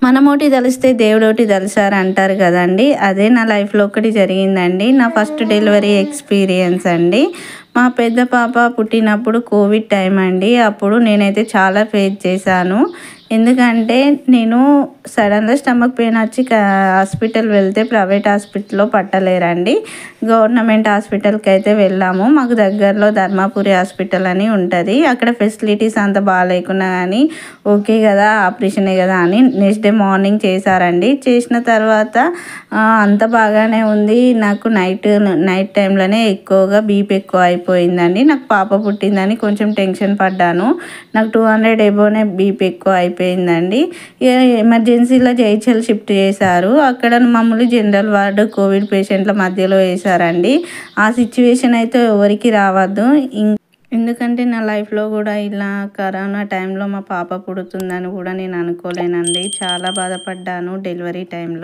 మనమోటి తెలిస్తే దేవుడోటి తెలిసారు అంటారు కదండి. అదే నా లైఫ్లో ఒకటి జరిగిందండి. నా ఫస్ట్ డెలివరీ ఎక్స్పీరియన్స్ అండి. మా పెద్ద పాప పుట్టినప్పుడు కోవిడ్ టైం అండి. అప్పుడు నేనైతే చాలా ఫేస్ చేశాను. ఎందుకంటే నేను సడన్గా స్టమక్ పెయిన్ వచ్చి హాస్పిటల్ వెళ్తే ప్రైవేట్ హాస్పిటల్లో పట్టలేరండి. గవర్నమెంట్ హాస్పిటల్కి అయితే వెళ్ళాము. మాకు దగ్గరలో ధర్మాపురి హాస్పిటల్ అని ఉంటుంది. అక్కడ ఫెసిలిటీస్ అంత బాగాలేకున్నా కానీ ఓకే కదా, ఆపరేషనే కదా అని నెక్స్ట్ డే మార్నింగ్ చేశారండి. చేసిన తర్వాత అంత బాగానే ఉంది. నాకు నైట్ టైంలోనే ఎక్కువగా బీపీ ఎక్కువ అయిపోయిందండి. నాకు పాప పుట్టిందని కొంచెం టెన్షన్ పడ్డాను. నాకు 200 ఎబోనే బీపీ ఎక్కువ అయిపోయిందండి. ఎమర్జెన్సీలో జైచల్ షిఫ్ట్ చేశారు. అక్కడ మమ్మల్ని జనరల్ వార్డు కోవిడ్ పేషెంట్ల మధ్యలో వేశారండి. ఆ సిచ్యువేషన్ అయితే ఎవరికి రావద్దు. ఎందుకంటే నా లైఫ్లో కూడా ఇలా కరోనా టైంలో మా పాప పుడుతుందని కూడా నేను అనుకోలేనండి. చాలా బాధపడ్డాను డెలివరీ టైంలో.